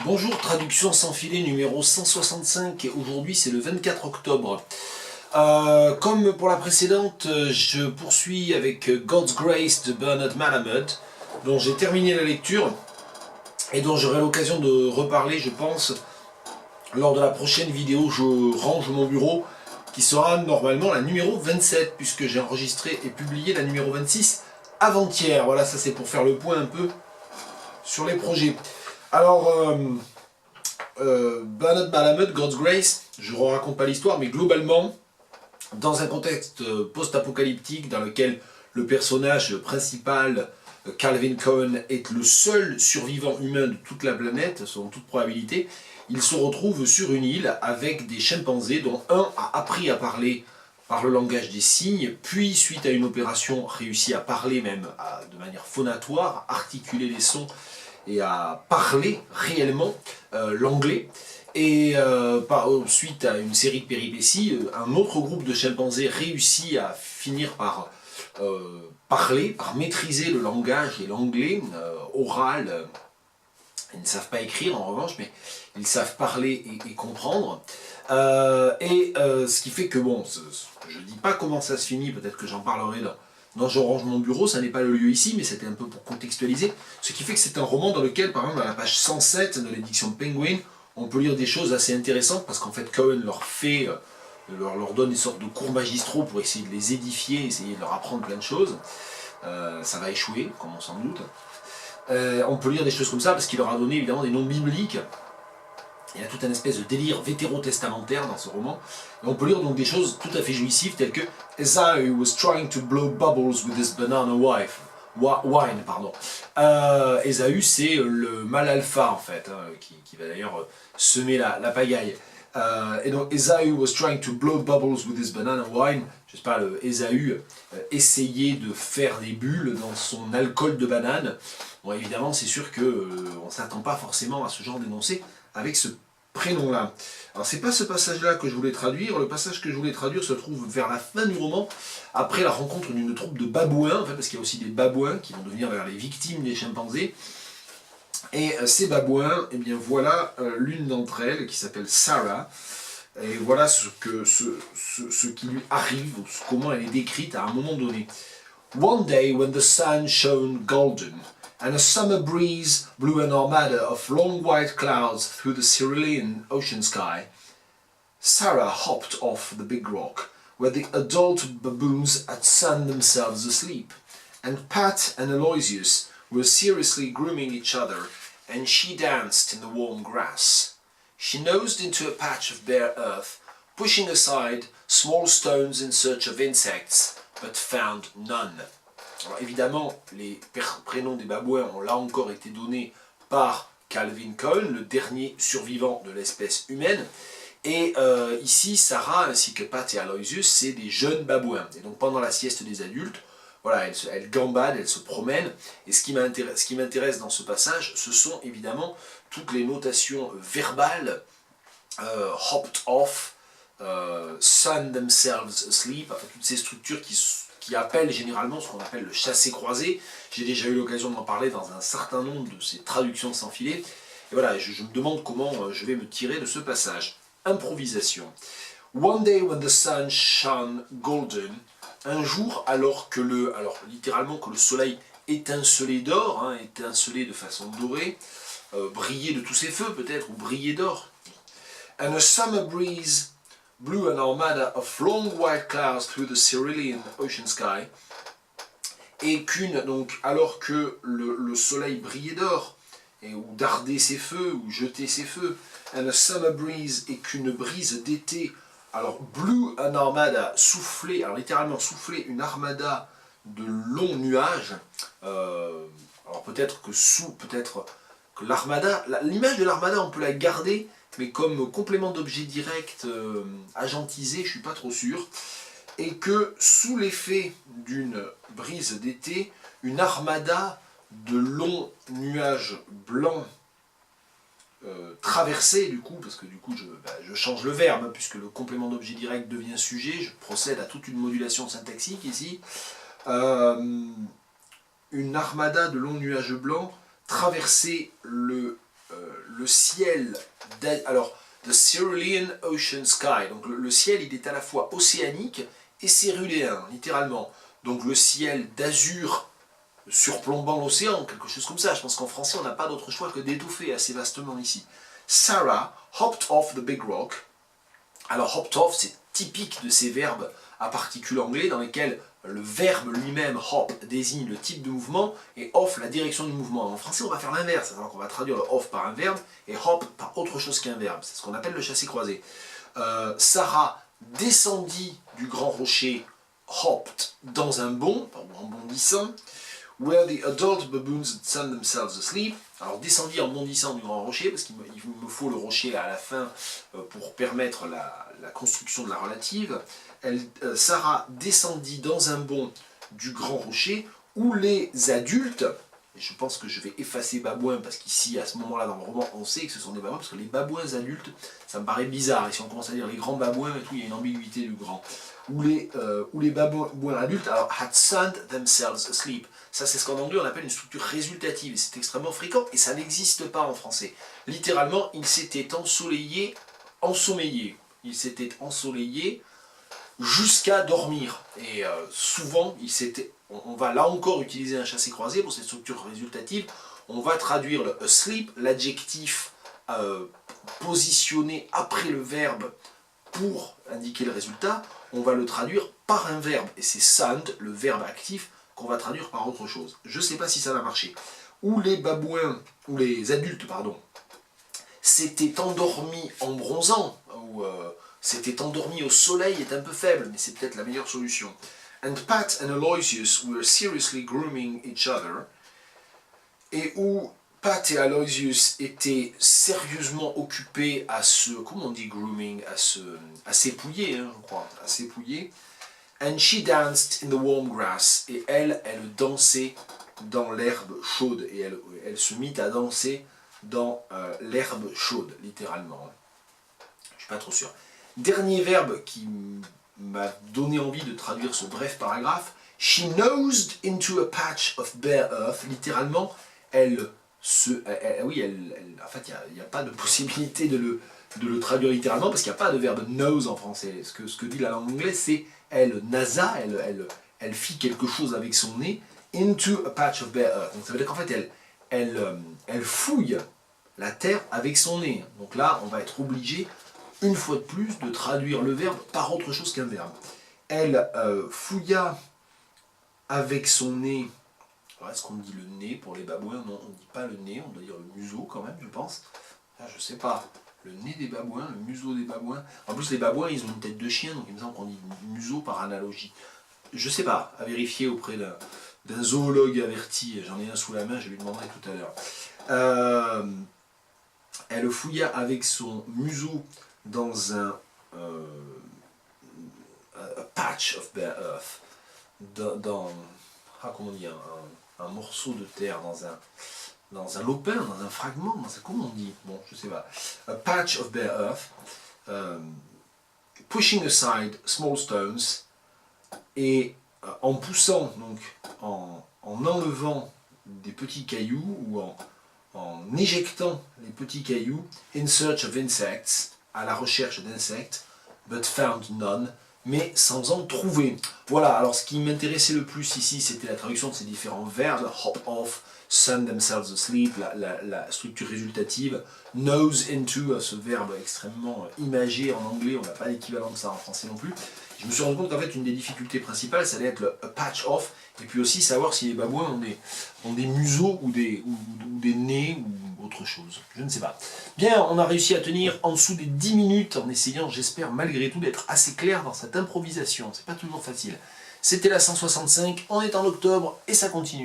Bonjour, traduction sans filet numéro 165, aujourd'hui c'est le 24 octobre. Comme pour la précédente, je poursuis avec God's Grace de Bernard Malamud, dont j'ai terminé la lecture et dont j'aurai l'occasion de reparler, je pense, lors de la prochaine vidéo. Je range mon bureau, qui sera normalement la numéro 27, puisque j'ai enregistré et publié la numéro 26 avant-hier. Voilà, ça c'est pour faire le point un peu sur les projets. Alors, Bernard Malamud, God's Grace, je ne raconte pas l'histoire, mais globalement, dans un contexte post-apocalyptique dans lequel le personnage principal, Calvin Cohen, est le seul survivant humain de toute la planète, selon toute probabilité, il se retrouve sur une île avec des chimpanzés dont un a appris à parler par le langage des signes, puis suite à une opération réussit à parler même de manière phonatoire, articuler les sons et à parler réellement l'anglais. Et suite à une série de péripéties, un autre groupe de chimpanzés réussit à finir par parler, par maîtriser le langage et l'anglais oral. Ils ne savent pas écrire en revanche, mais ils savent parler et comprendre. Ce qui fait que, bon, je ne dis pas comment ça se finit, peut-être que j'en parlerai dans Je range mon bureau, ça n'est pas le lieu ici, mais c'était un peu pour contextualiser. Ce qui fait que c'est un roman dans lequel, par exemple, à la page 107 de l'édition Penguin, on peut lire des choses assez intéressantes, parce qu'en fait Cohen leur donne des sortes de cours magistraux pour essayer de les édifier, essayer de leur apprendre plein de choses. Ça va échouer, comme on s'en doute. On peut lire des choses comme ça, parce qu'il leur a donné évidemment des noms bibliques. Il y a tout un espèce de délire vétérotestamentaire dans ce roman. Et on peut lire donc des choses tout à fait jouissives, telles que Esau was trying to blow bubbles with his banana wine. Ésaü, c'est le mâle alpha, en fait, hein, qui va d'ailleurs semer la pagaille. Et donc, Esau was trying to blow bubbles with his banana wine. Je sais pas, Ésaü essayait de faire des bulles dans son alcool de banane. Bon, évidemment, c'est sûr qu'on ne s'attend pas forcément à ce genre d'énoncé avec ce prénom-là. Alors, c'est pas ce passage-là que je voulais traduire. Le passage que je voulais traduire se trouve vers la fin du roman, après la rencontre d'une troupe de babouins, en fait, parce qu'il y a aussi des babouins qui vont devenir les victimes des chimpanzés. Et ces babouins, eh bien voilà l'une d'entre elles qui s'appelle Sarah. Et voilà ce qui lui arrive, comment elle est décrite à un moment donné. One day when the sun shone golden, and a summer breeze blew an armada of long white clouds through the cerulean ocean sky, Sarah hopped off the big rock, where the adult baboons had sunned themselves asleep, and Pat and Aloysius were seriously grooming each other, and she danced in the warm grass. She nosed into a patch of bare earth, pushing aside small stones in search of insects, but found none. Alors évidemment, les prénoms des babouins ont là encore été donnés par Calvin Cohen, le dernier survivant de l'espèce humaine. Et ici, Sarah ainsi que Pat et Aloysius, c'est des jeunes babouins. Et donc pendant la sieste des adultes, voilà, elles gambadent, elles se promènent. Et ce qui m'intéresse dans ce passage, ce sont évidemment toutes les notations verbales, hopped off, sun themselves asleep, enfin, toutes ces structures qui appellent généralement ce qu'on appelle le chassé-croisé. J'ai déjà eu l'occasion d'en parler dans un certain nombre de ces traductions sans filet. Et voilà, je me demande comment je vais me tirer de ce passage. Improvisation. One day when the sun shone golden, un jour alors littéralement que le soleil étincelait d'or, hein, étincelait de façon dorée, brillait de tous ses feux peut-être, ou brillait d'or. And a summer breeze blew an armada of long white clouds through the cerulean ocean sky. Et donc alors que le soleil brillait d'or, ou dardait ses feux, ou jetait ses feux, and a summer breeze, et qu'une brise d'été, alors blew an armada, soufflait, alors littéralement soufflait une armada de longs nuages. Alors peut-être que l'armada, l'image de l'armada on peut la garder, mais comme complément d'objet direct agentisé, je ne suis pas trop sûr, et que sous l'effet d'une brise d'été, une armada de longs nuages blancs traversés, du coup, parce que du coup je change le verbe, hein, puisque le complément d'objet direct devient sujet, je procède à toute une modulation syntaxique ici, une armada de longs nuages blancs traversait le le ciel, alors, the cerulean ocean sky, donc le ciel il est à la fois océanique et céruléen, littéralement. Donc le ciel d'azur surplombant l'océan, quelque chose comme ça. Je pense qu'en français on n'a pas d'autre choix que d'étouffer assez vastement ici. Sarah hopped off the big rock. Alors hopped off, c'est typique de ces verbes à particules anglais dans lesquels le verbe lui-même, hop, désigne le type de mouvement et off la direction du mouvement. En français, on va faire l'inverse, c'est-à-dire qu'on va traduire le off par un verbe et hop par autre chose qu'un verbe. C'est ce qu'on appelle le chassé-croisé. Sarah descendit du grand rocher, hopped, dans un bond, en bondissant, where the adult baboons sun themselves asleep. Alors descendit en bondissant du grand rocher, parce qu'il me faut le rocher à la fin pour permettre la construction de la relative. Sarah descendit dans un bond du grand rocher où les adultes, et je pense que je vais effacer babouin parce qu'ici à ce moment-là dans le roman on sait que ce sont des babouins, parce que les babouins adultes ça me paraît bizarre, et si on commence à dire les grands babouins et tout, il y a une ambiguïté du grand. Où les babouins adultes, alors had sunned themselves asleep. Ça c'est ce qu'en anglais on appelle une structure résultative, et c'est extrêmement fréquent, et ça n'existe pas en français. Littéralement, ils s'étaient ensommeillés, jusqu'à dormir. Et souvent, on va là encore utiliser un chassé-croisé pour cette structure résultative. On va traduire le asleep, l'adjectif positionné après le verbe pour indiquer le résultat. On va le traduire par un verbe. Et c'est sound, le verbe actif, qu'on va traduire par autre chose. Je ne sais pas si ça va marcher. Ou les babouins, ou les adultes, pardon, s'étaient endormis en bronzant, ou s'étaient endormis au soleil est un peu faible, mais c'est peut-être la meilleure solution. And Pat and Aloysius were seriously grooming each other. Et où Pat et Aloysius étaient sérieusement occupés à comment on dit grooming, à s'épouiller, hein, je crois, à s'épouiller. And she danced in the warm grass. Et elle dansait dans l'herbe chaude. Et elle se mit à danser dans l'herbe chaude, littéralement. Je suis pas trop sûr. Dernier verbe qui m'a donné envie de traduire ce bref paragraphe. She nosed into a patch of bare earth. Littéralement, en fait, il n'y a pas de possibilité de le traduire littéralement parce qu'il n'y a pas de verbe nose en français. Ce que dit la langue anglaise, c'est elle nasa, elle fit quelque chose avec son nez, into a patch of bare earth. Donc ça veut dire qu'en fait, elle fouille la terre avec son nez. Donc là, on va être obligé, une fois de plus, de traduire le verbe par autre chose qu'un verbe. Elle fouilla avec son nez. Alors est-ce qu'on dit le nez pour les babouins? Non, on ne dit pas le nez, on doit dire le museau quand même, je pense. Là, je sais pas. Le nez des babouins, le museau des babouins. En plus, les babouins, ils ont une tête de chien, donc il me semble qu'on dit museau par analogie. Je sais pas, à vérifier auprès d'un zoologue averti. J'en ai un sous la main, je lui demanderai tout à l'heure. Elle fouilla avec son museau dans un patch of bare earth, comment on dit, un morceau de terre, dans un lopin, dans un fragment, comment on dit? Bon, je sais pas. A patch of bare earth, pushing aside small stones, et en poussant, donc en enlevant des petits cailloux, ou en éjectant les petits cailloux, in search of insects, à la recherche d'insectes, but found none, mais sans en trouver. Voilà, alors ce qui m'intéressait le plus ici, c'était la traduction de ces différents verbes, hop off, sun themselves asleep, la structure résultative, nose into, ce verbe extrêmement imagé en anglais, on n'a pas l'équivalent de ça en français non plus. Je me suis rendu compte qu'en fait, une des difficultés principales, ça allait être le patch off, et puis aussi savoir si les babouins ont des museaux ou des nez ou autre chose. Je ne sais pas. Bien, on a réussi à tenir en dessous des 10 minutes en essayant, j'espère, malgré tout, d'être assez clair dans cette improvisation. C'est pas toujours facile. C'était la 165, on est en octobre et ça continue.